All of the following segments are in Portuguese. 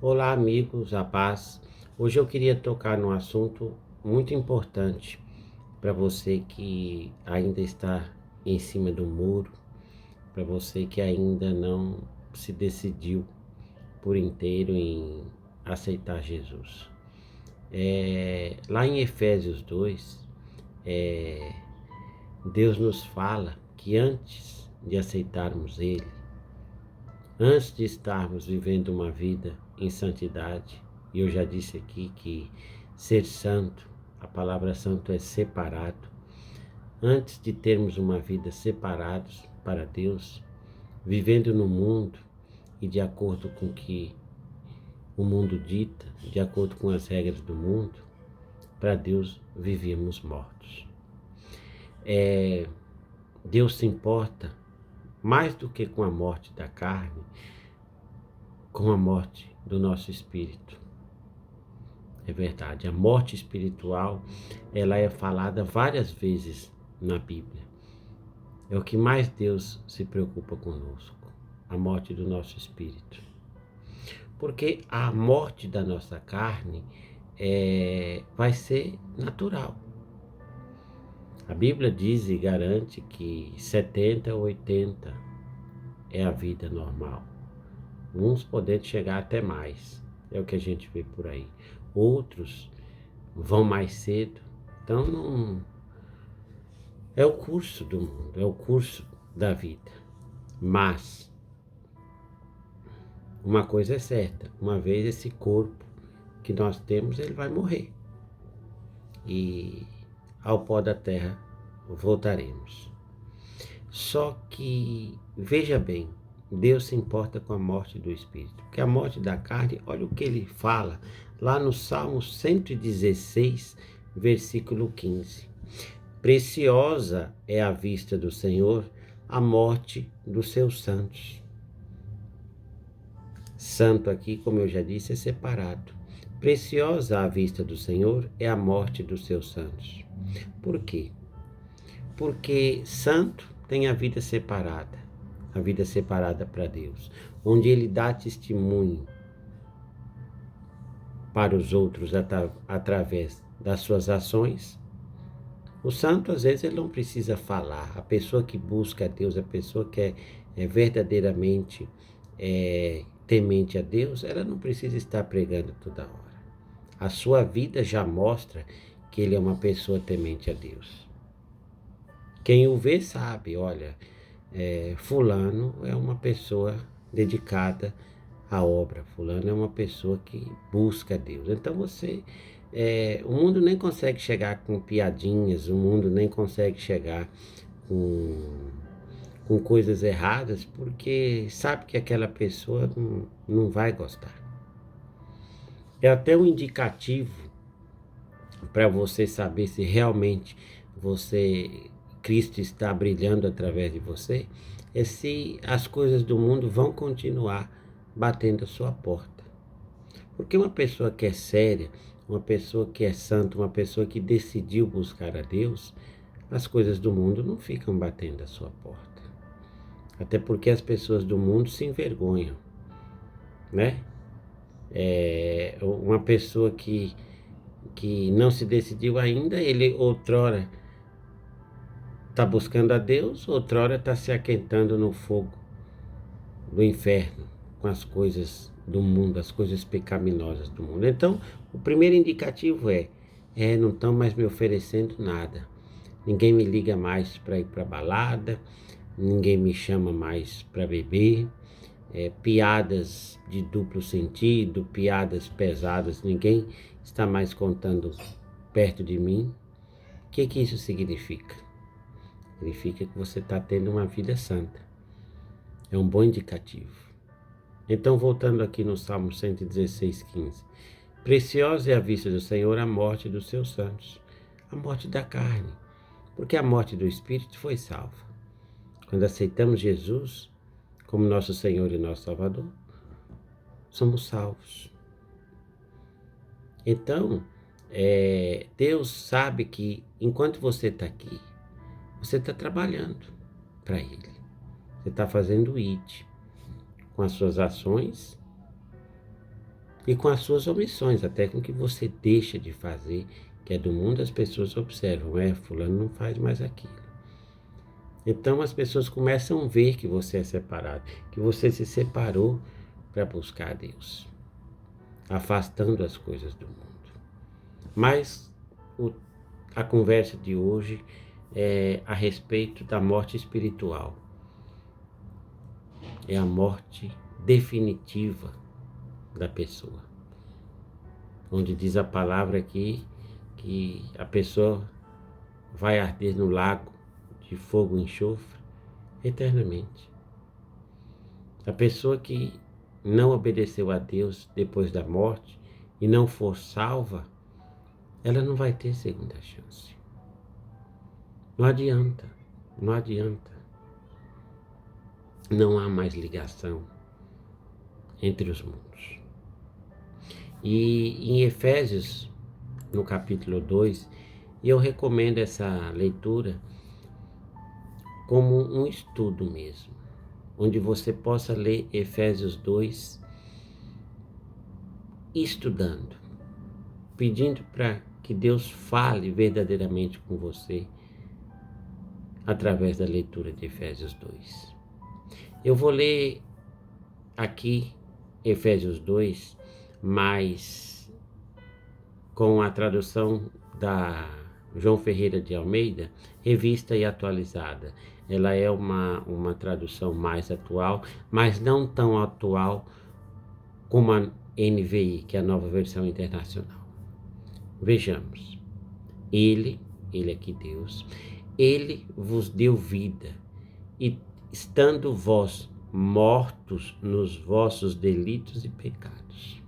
Olá, amigos, a paz. Hoje eu queria tocar num assunto muito importante para você que ainda está em cima do muro, para você que ainda não se decidiu por inteiro em aceitar Jesus. Lá em Efésios 2, Deus nos fala que antes de aceitarmos Ele, antes de estarmos vivendo uma vida em santidade, e eu já disse aqui que ser santo, a palavra santo é separado. Antes de termos uma vida separados para Deus, vivendo no mundo e de acordo com o que o mundo dita, de acordo com as regras do mundo, para Deus vivíamos mortos. Deus se importa mais do que com a morte da carne, com a morte do nosso espírito. É verdade, a morte espiritual, ela é falada várias vezes na Bíblia. É o que mais Deus se preocupa conosco, a morte do nosso espírito. Porque a morte da nossa carne vai ser natural. A Bíblia diz e garante que 70 ou 80 é a vida normal. Uns podendo chegar até mais, é o que a gente vê por aí. Outros vão mais cedo, então não é o curso do mundo, é o curso da vida. Mas uma coisa é certa, uma vez esse corpo que nós temos, ele vai morrer. E ao pó da terra voltaremos. Só que, veja bem, Deus se importa com a morte do espírito, porque a morte da carne, olha o que ele fala lá no Salmo 116, versículo 15. Preciosa é à vista do Senhor a morte dos seus santos. Santo aqui, como eu já disse, é separado. Preciosa à vista do Senhor é a morte dos seus santos. Por quê? Porque santo tem a vida separada para Deus, onde ele dá testemunho para os outros através das suas ações. O santo, às vezes, ele não precisa falar. A pessoa que busca a Deus, a pessoa que é verdadeiramente temente a Deus, ela não precisa estar pregando toda hora. A sua vida já mostra que ele é uma pessoa temente a Deus. Quem o vê sabe, olha, fulano é uma pessoa dedicada à obra, fulano é uma pessoa que busca a Deus. Então o mundo nem consegue chegar com piadinhas, o mundo nem consegue chegar com coisas erradas, porque sabe que aquela pessoa não vai gostar. É até um indicativo para você saber se realmente Cristo está brilhando através de você, é se as coisas do mundo vão continuar batendo a sua porta. Porque uma pessoa que é séria, uma pessoa que é santa, uma pessoa que decidiu buscar a Deus, as coisas do mundo não ficam batendo a sua porta. Até porque as pessoas do mundo se envergonham, né? Uma pessoa que não se decidiu ainda, ele outrora está buscando a Deus, outrora está se aquentando no fogo do inferno, com as coisas do mundo, as coisas pecaminosas do mundo. Então, o primeiro indicativo não estão mais me oferecendo nada. Ninguém me liga mais para ir para balada, ninguém me chama mais para beber, piadas de duplo sentido, piadas pesadas, ninguém está mais contando perto de mim. O que isso significa? Significa que você está tendo uma vida santa. É um bom indicativo. Então, voltando aqui no Salmo 116, 15. Preciosa é a vista do Senhor a morte dos seus santos, a morte da carne, porque a morte do espírito foi salva. Quando aceitamos Jesus como nosso Senhor e nosso Salvador, somos salvos. Então, Deus sabe que enquanto você está aqui, você está trabalhando para Ele. Você está fazendo o IT com as suas ações, e com as suas omissões, até com o que você deixa de fazer, que é do mundo, as pessoas observam, fulano não faz mais aquilo. Então as pessoas começam a ver que você é separado, que você se separou para buscar a Deus, afastando as coisas do mundo. Mas a conversa de hoje é a respeito da morte espiritual. É a morte definitiva da pessoa. Onde diz a palavra aqui que a pessoa vai arder no lago de fogo e enxofre eternamente. A pessoa que não obedeceu a Deus depois da morte e não for salva, ela não vai ter segunda chance. Não adianta, não adianta. Não há mais ligação entre os mundos. E em Efésios, no capítulo 2, eu recomendo essa leitura como um estudo mesmo, onde você possa ler Efésios 2 estudando, pedindo para que Deus fale verdadeiramente com você através da leitura de Efésios 2. Eu vou ler aqui Efésios 2, mas com a tradução da João Ferreira de Almeida, revista e atualizada. Ela é uma tradução mais atual, mas não tão atual como a NVI, que é a Nova Versão Internacional. Vejamos. Ele aqui Deus, Ele vos deu vida, e estando vós mortos nos vossos delitos e pecados.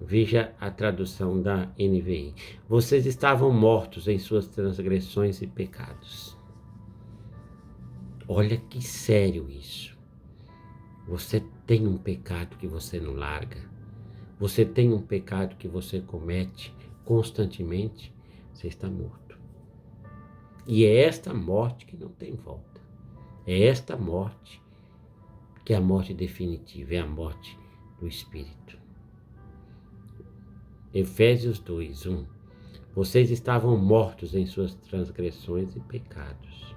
Veja a tradução da NVI. Vocês estavam mortos em suas transgressões e pecados. Olha que sério isso. Você tem um pecado que você não larga. Você tem um pecado que você comete constantemente. Você está morto. E é esta morte que não tem volta. É esta morte que é a morte definitiva, é a morte do Espírito. Efésios 2, 1. Vocês estavam mortos em suas transgressões e pecados,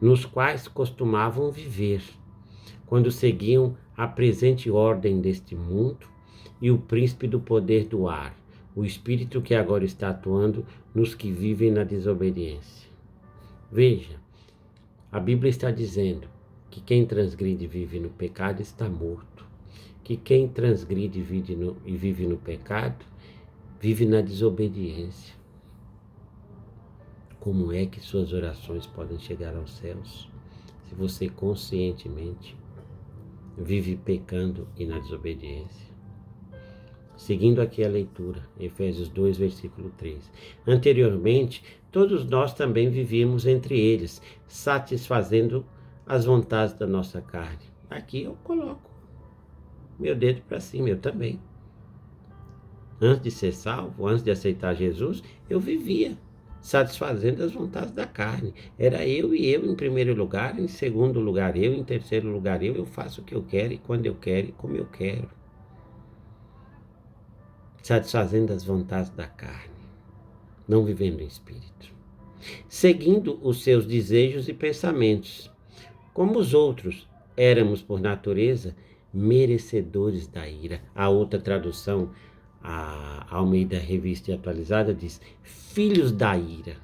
nos quais costumavam viver, quando seguiam a presente ordem deste mundo e o príncipe do poder do ar, o espírito que agora está atuando nos que vivem na desobediência. Veja, a Bíblia está dizendo que quem transgride e vive no pecado está morto, que quem transgride e vive no pecado vive na desobediência. Como é que suas orações podem chegar aos céus se você conscientemente vive pecando e na desobediência? Seguindo aqui a leitura, Efésios 2, versículo 3. Anteriormente, todos nós também vivíamos entre eles, satisfazendo as vontades da nossa carne. Aqui eu coloco meu dedo para cima, eu também. Antes de ser salvo, antes de aceitar Jesus, eu vivia satisfazendo as vontades da carne. Era eu e eu em primeiro lugar, em segundo lugar eu, em terceiro lugar eu faço o que eu quero e quando eu quero e como eu quero. Satisfazendo as vontades da carne, não vivendo em espírito. Seguindo os seus desejos e pensamentos. Como os outros, éramos por natureza merecedores da ira. A outra tradução, a Almeida Revista e Atualizada, diz filhos da ira.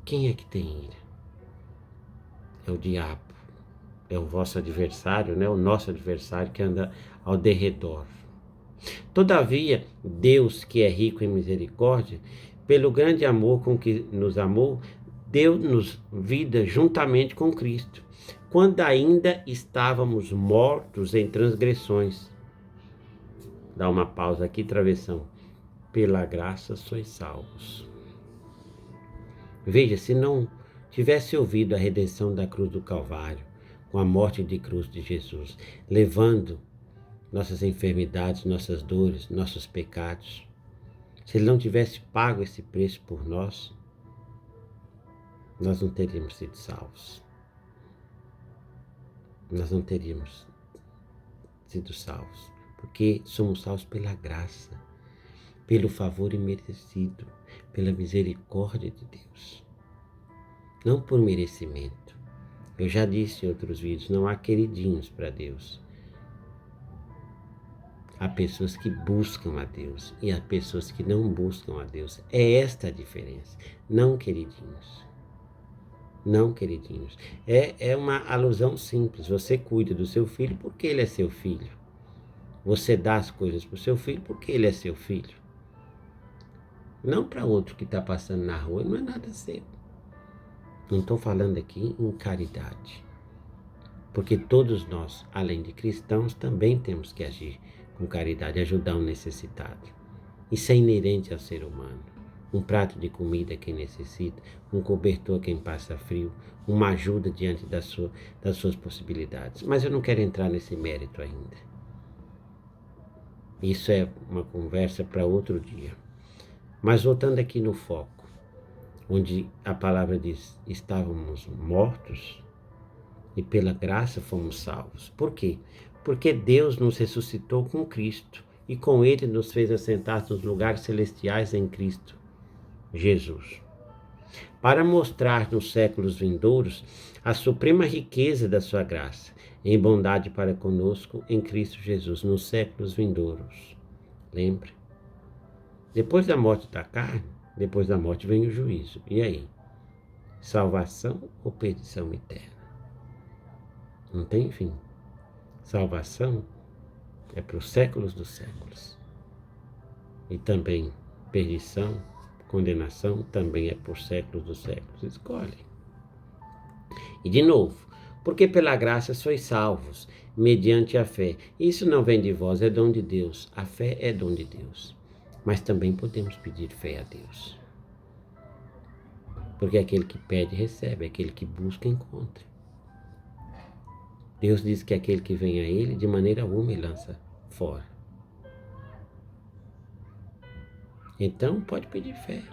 Quem é que tem ira? É o diabo. É o vosso adversário, né? O nosso adversário que anda ao derredor. Todavia, Deus, que é rico em misericórdia, pelo grande amor com que nos amou, deu-nos vida juntamente com Cristo, quando ainda estávamos mortos em transgressões. Dá uma pausa aqui, travessão. Pela graça sois salvos. Veja, se não tivesse ouvido a redenção da cruz do Calvário, com a morte de cruz de Jesus, levando nossas enfermidades, nossas dores, nossos pecados, se Ele não tivesse pago esse preço por nós, nós não teríamos sido salvos. Nós não teríamos sido salvos, porque somos salvos pela graça, pelo favor imerecido, pela misericórdia de Deus, não por merecimento. Eu já disse em outros vídeos, não há queridinhos para Deus. Há pessoas que buscam a Deus e há pessoas que não buscam a Deus. É esta a diferença. Não queridinhos. Não queridinhos. É uma alusão simples. Você cuida do seu filho porque ele é seu filho. Você dá as coisas para o seu filho porque ele é seu filho. Não para outro que está passando na rua, não é nada seu. Não estou falando aqui em caridade. Porque todos nós, além de cristãos, também temos que agir com caridade, ajudar um necessitado. Isso é inerente ao ser humano. Um prato de comida a quem necessita, um cobertor a quem passa frio, uma ajuda diante das suas possibilidades. Mas eu não quero entrar nesse mérito ainda. Isso é uma conversa para outro dia. Mas voltando aqui no foco, onde a palavra diz, estávamos mortos e pela graça fomos salvos. Por quê? Porque Deus nos ressuscitou com Cristo e com Ele nos fez assentar nos lugares celestiais em Cristo Jesus, para mostrar nos séculos vindouros a suprema riqueza da sua graça, em bondade para conosco em Cristo Jesus, nos séculos vindouros. Lembra? Depois da morte da carne, depois da morte vem o juízo. E aí? Salvação ou perdição eterna? Não tem fim. Salvação é para os séculos dos séculos. E também perdição, condenação, também é por séculos dos séculos. Escolhe. E de novo, porque pela graça sois salvos, mediante a fé. Isso não vem de vós, é dom de Deus. A fé é dom de Deus. Mas também podemos pedir fé a Deus. Porque aquele que pede, recebe. Aquele que busca, encontra. Deus diz que aquele que vem a Ele, de maneira alguma, Ele lança fora. Então, pode pedir fé.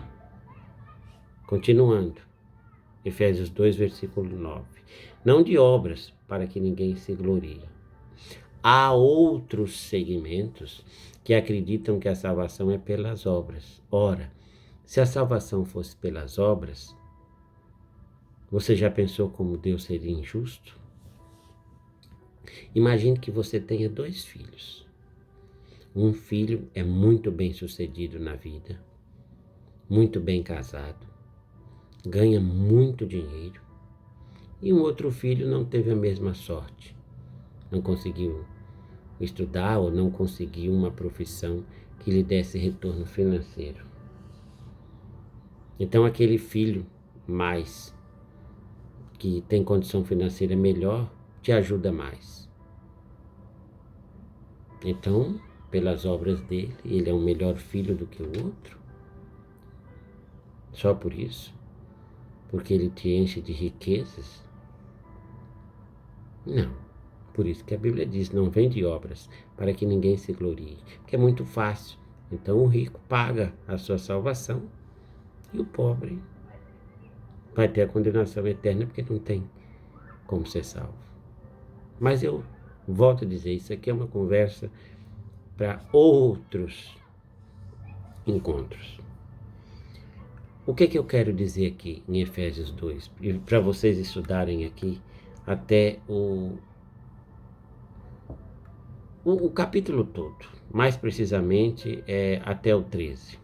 Continuando. Efésios 2, versículo 9. Não de obras, para que ninguém se glorie. Há outros segmentos que acreditam que a salvação é pelas obras. Ora, se a salvação fosse pelas obras, você já pensou como Deus seria injusto? Imagine que você tenha 2 filhos. Um filho é muito bem sucedido na vida, muito bem casado, ganha muito dinheiro, e um outro filho não teve a mesma sorte, não conseguiu estudar ou não conseguiu uma profissão que lhe desse retorno financeiro. Então aquele filho que tem condição financeira melhor, te ajuda mais. Então, pelas obras dele, ele é um melhor filho do que o outro? Só por isso? Porque ele te enche de riquezas? Não. Por isso que a Bíblia diz, não vem de obras, para que ninguém se glorie. Porque é muito fácil. Então o rico paga a sua salvação e o pobre vai ter a condenação eterna porque não tem como ser salvo. Mas eu volto a dizer, isso aqui é uma conversa para outros encontros. O que eu quero dizer aqui em Efésios 2? E para vocês estudarem aqui até o capítulo todo, mais precisamente até o 13.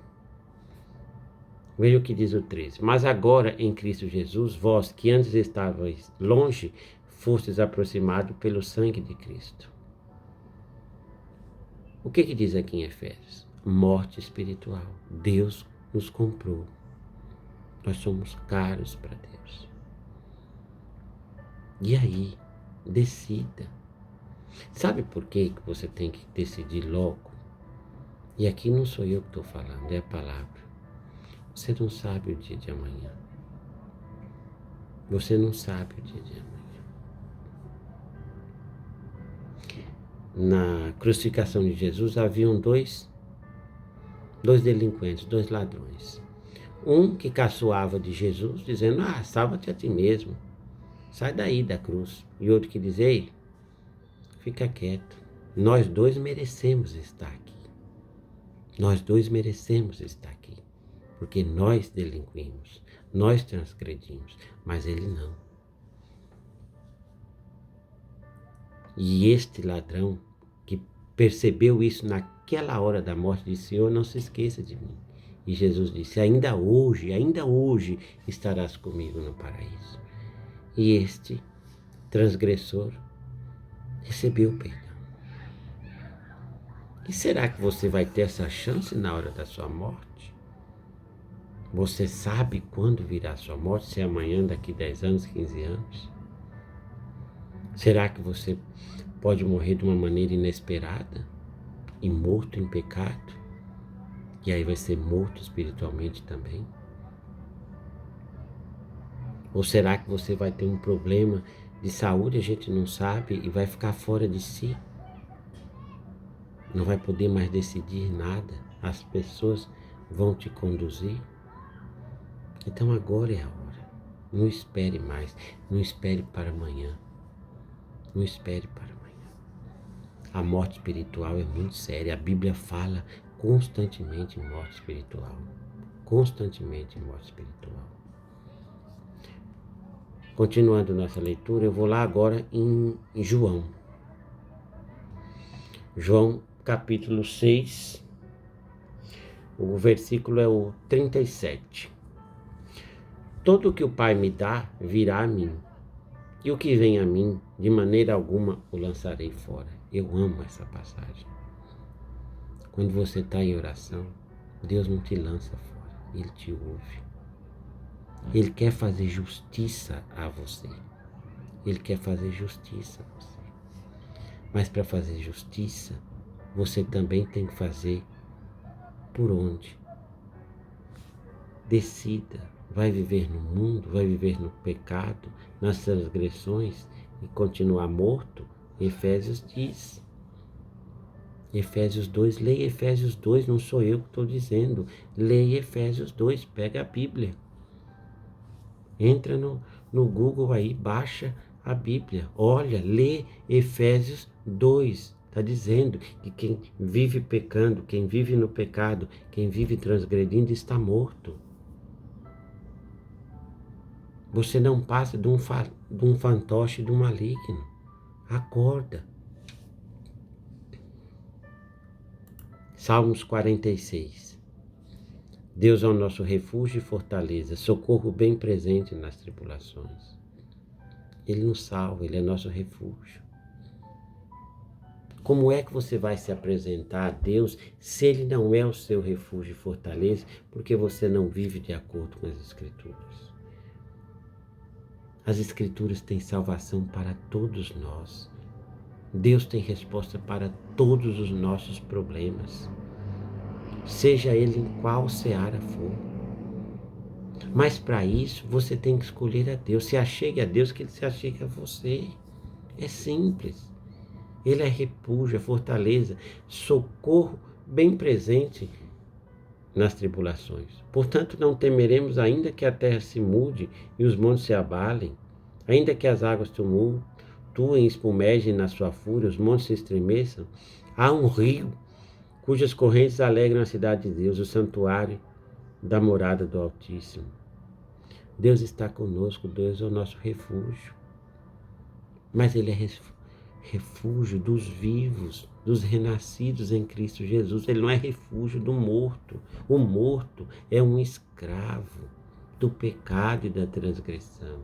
Veja o que diz o 13. Mas agora em Cristo Jesus, vós que antes estavais longe, fostes aproximados pelo sangue de Cristo. O que diz aqui em Efésios? Morte espiritual. Deus nos comprou. Nós somos caros para Deus. E aí, decida. Sabe por que você tem que decidir logo? E aqui não sou eu que estou falando, é a palavra. Você não sabe o dia de amanhã. Você não sabe o dia de amanhã. Na crucificação de Jesus haviam dois delinquentes, 2 ladrões. Um que caçoava de Jesus, dizendo, salva-te a ti mesmo. Sai daí da cruz. E outro que diz, ei, fica quieto. Nós dois merecemos estar aqui. Nós dois merecemos estar aqui. Porque nós delinquimos, nós transgredimos, mas ele não. E este ladrão que percebeu isso naquela hora da morte disse: Senhor, não se esqueça de mim. E Jesus disse: ainda hoje estarás comigo no paraíso. E este transgressor recebeu o perdão. E será que você vai ter essa chance na hora da sua morte? Você sabe quando virá a sua morte? Se é amanhã, daqui 10 anos, 15 anos? Será que você pode morrer de uma maneira inesperada e morto em pecado? E aí vai ser morto espiritualmente também? Ou será que você vai ter um problema de saúde, a gente não sabe, e vai ficar fora de si? Não vai poder mais decidir nada? As pessoas vão te conduzir? Então agora é a hora. Não espere mais, não espere para amanhã. Não espere para amanhã. A morte espiritual é muito séria. A Bíblia fala constantemente em morte espiritual. Constantemente em morte espiritual. Continuando nossa leitura, eu vou lá agora em João. João capítulo 6, o versículo é o 37. Todo o que o Pai me dá virá a mim, e o que vem a mim, de maneira alguma o lançarei fora. Eu amo essa passagem. Quando você está em oração, Deus não te lança fora, Ele te ouve. Ele quer fazer justiça a você. Ele quer fazer justiça a você. Mas para fazer justiça, você também tem que fazer por onde? Decida. Vai viver no mundo, vai viver no pecado, nas transgressões e continuar morto? Efésios diz. Efésios 2, leia Efésios 2, não sou eu que estou dizendo. Leia Efésios 2, pega a Bíblia. Entra no Google aí, baixa a Bíblia. Olha, lê Efésios 2. Está dizendo que quem vive pecando, quem vive no pecado, quem vive transgredindo está morto. Você não passa de um fantoche do maligno. Acorda. Salmos 46. Deus é o nosso refúgio e fortaleza, socorro bem presente nas tribulações. Ele nos salva, Ele é nosso refúgio. Como é que você vai se apresentar a Deus se Ele não é o seu refúgio e fortaleza, porque você não vive de acordo com as Escrituras? As Escrituras têm salvação para todos nós. Deus tem resposta para todos os nossos problemas, seja ele em qual seara for. Mas para isso você tem que escolher a Deus. Se achegue a Deus, que Ele se achegue a você. É simples. Ele é refúgio, é fortaleza, socorro bem presente nas tribulações. Portanto, não temeremos, ainda que a terra se mude e os montes se abalem, ainda que as águas tumultuem e espumejem na sua fúria, os montes se estremeçam. Há um rio cujas correntes alegram a cidade de Deus, o santuário da morada do Altíssimo. Deus está conosco, Deus é o nosso refúgio. Mas Ele é refúgio dos vivos, dos renascidos em Cristo Jesus. Ele não é refúgio do morto. O morto é um escravo do pecado e da transgressão.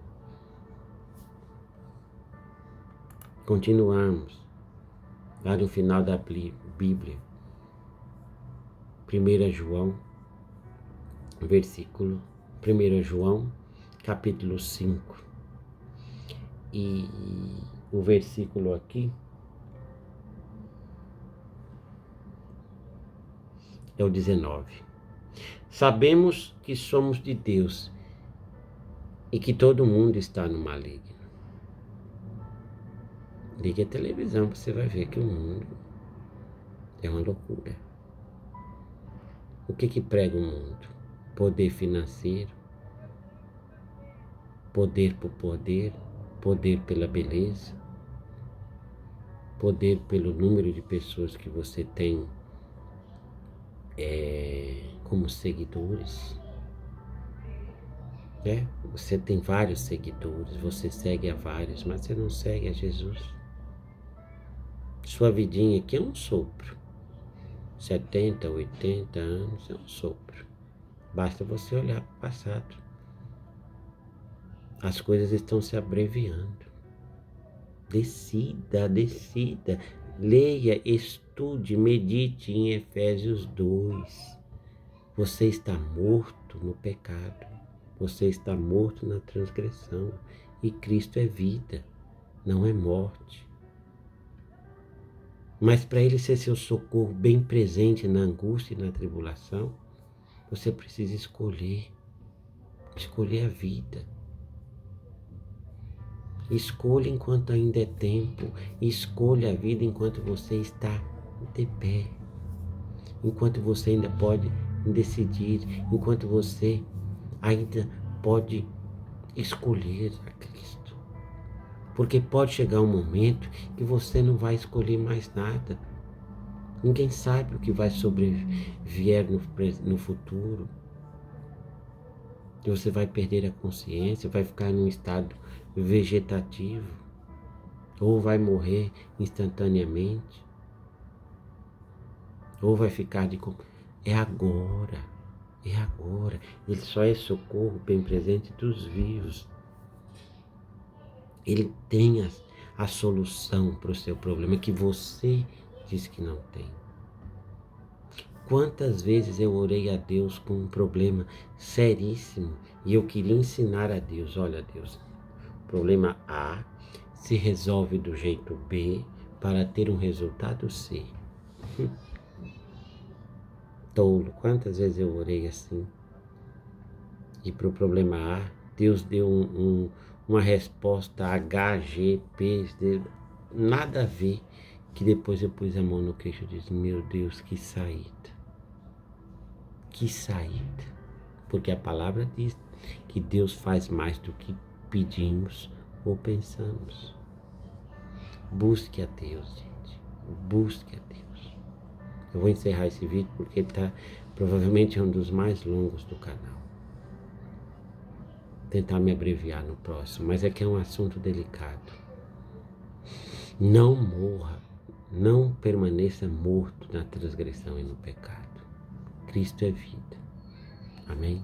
Continuamos lá no final da Bíblia. 1 João, capítulo 5. E o versículo aqui é o 19. Sabemos que somos de Deus e que todo mundo está no maligno. Ligue a televisão, você vai ver que o mundo é uma loucura. O que prega o mundo? Poder financeiro, poder por poder, poder pela beleza. poder pelo número de pessoas que você tem como seguidores. Você tem vários seguidores, você segue a vários, mas você não segue a Jesus. Sua vidinha aqui é um sopro. 70, 80 anos é um sopro. Basta você olhar para o passado. As coisas estão se abreviando. Decida. Leia, estude, medite em Efésios 2. Você está morto no pecado. Você está morto na transgressão. E Cristo é vida, não é morte. Mas para Ele ser seu socorro bem presente na angústia e na tribulação, você precisa escolher a vida. Escolha enquanto ainda é tempo. Escolha a vida enquanto você está de pé. Enquanto você ainda pode decidir. Enquanto você ainda pode escolher a Cristo. Porque pode chegar um momento que você não vai escolher mais nada. Ninguém sabe o que vai sobreviver no futuro. E você vai perder a consciência, vai ficar num estado vegetativo, ou vai morrer instantaneamente, ou vai ficar de... É agora. Ele só é socorro bem presente dos vivos. Ele tem a solução para o seu problema, que você diz que não tem. Quantas vezes eu orei a Deus com um problema seríssimo e eu queria ensinar a Deus, olha Deus, o problema A se resolve do jeito B para ter um resultado C. Tolo, quantas vezes eu orei assim? E para o problema A, Deus deu uma resposta H, G, P, nada a ver, que depois eu pus a mão no queixo e disse, meu Deus, que saída. Que saída. Porque a palavra diz que Deus faz mais do que pedimos ou pensamos. Busque a Deus, gente. Busque a Deus. Eu vou encerrar esse vídeo porque ele está provavelmente um dos mais longos do canal. Tentar me abreviar no próximo, mas é que é um assunto delicado. Não morra, não permaneça morto na transgressão e no pecado. Cristo é vida. Amém?